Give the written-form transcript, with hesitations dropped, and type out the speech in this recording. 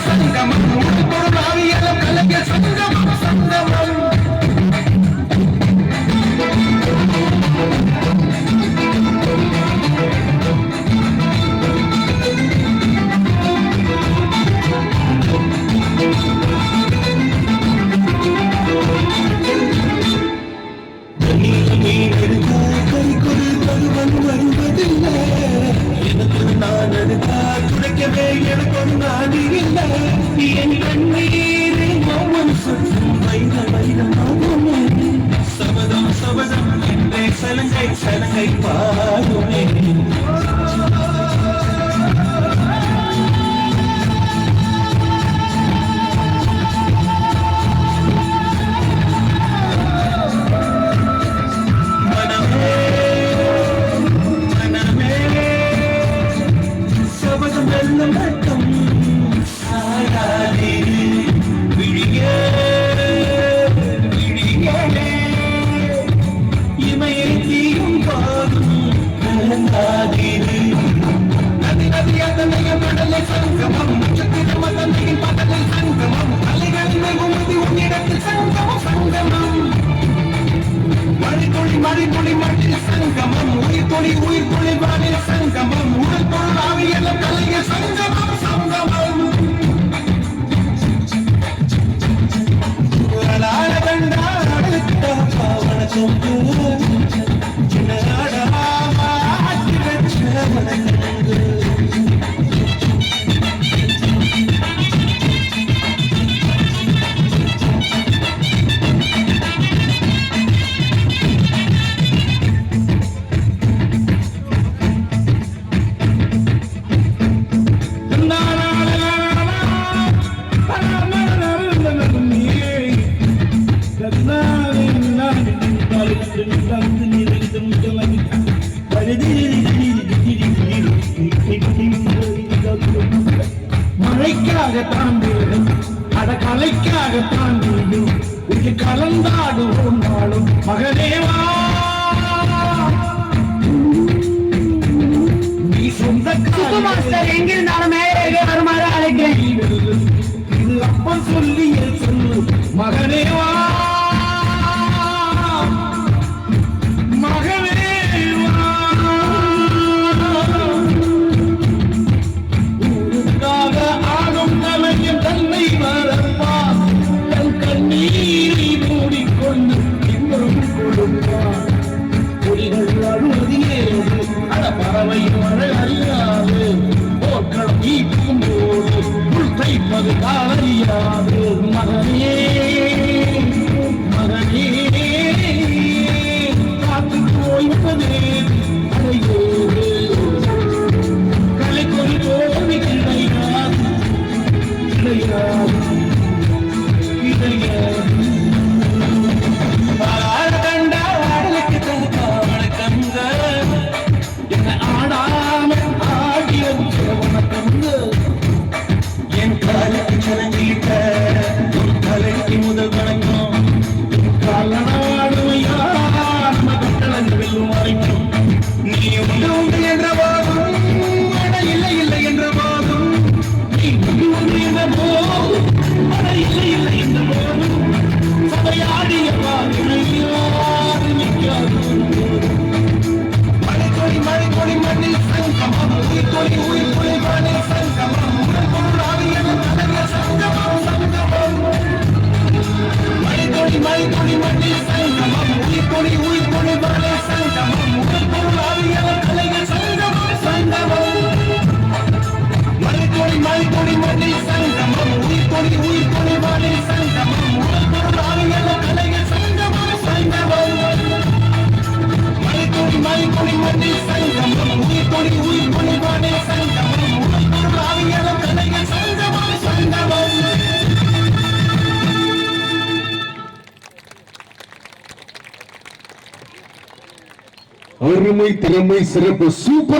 சங்கமம் உடல் ஆவியலம் கலங்க சங்கமம் சங்கமம் சலங்கை பாடுமே சபதம் வெள்ளம் மட்டும் சாயாதே விழியே சங்கமம் சத்திரமதனையின் பதலில் சங்கமம் அலைகளின் உமதி உன்னிடத்தில் சங்கமம் சங்கமம் மழைத்துளி மழைத்துளி மண்ணில் சங்கமம் உயிர் துளி வானில் சங்கமம் உடல் பொருள் ஆவியெல்லாம் கலைய சங்கமம் சங்கமம் மழைக்காகத்தான் வீடும் அடக்கலைக்காகத்தான் வீடும் இது கலந்தாடுவோம் நாளும் மகனேவா நீ சொந்த எங்கிருந்தாலும் வருமாறு அழைக்கிறேன் இது அப்பன் சொல்லி சொல்லு மகனேவா பறவை மழை அறியாது போர்க்களம் ஈட்டும் போது உள் தைப்பது காலறியாது மகனே மகனே காத்து போய்ப்பது அடையோடு கலை கொடி தோல்வி கிடையாது கிடையாது கிடையாது முதல் வணக்கம் காலனாடுமையா மக்களங்கு வெல்லும் வரைக்கும் நீ உண்டு என்ற போதும் இல்லை இல்லை என்ற போதும் நீ உண்டு என்ற போதும் இல்லை இல்லை என்ற போதும் சபையாடிய பாதையாது நிற்காது மழை கொடி மண்ணில் சங்கமம் உயிர் கொடி மண்ணில் சங்கமம் உடல் பொருள் ஆவியன கலைய சங்கமம் சங்கமம் மழைத்துளி மண்ணில் சங்கமம் உயிர் துளி வானில் சங்கமம் உடல் பொருள் ஆவியன கலைய சங்கமம் சங்கமம் மழைத்துளி மண்ணில் சங்கமம் உயிர் துளி வானில் சங்கமம் உடல் பொருள் ஆவியன கலைய சங்கமம் சங்கமம் மழைத்துளி மண்ணில் சங்கமம் உயிர் துளி வானில் சங்கமம் உடல் பொருள் ஆவியன கலைய சங்கமம் சங்கமம் அருமை திறமை சிறப்பு சூப்பர்.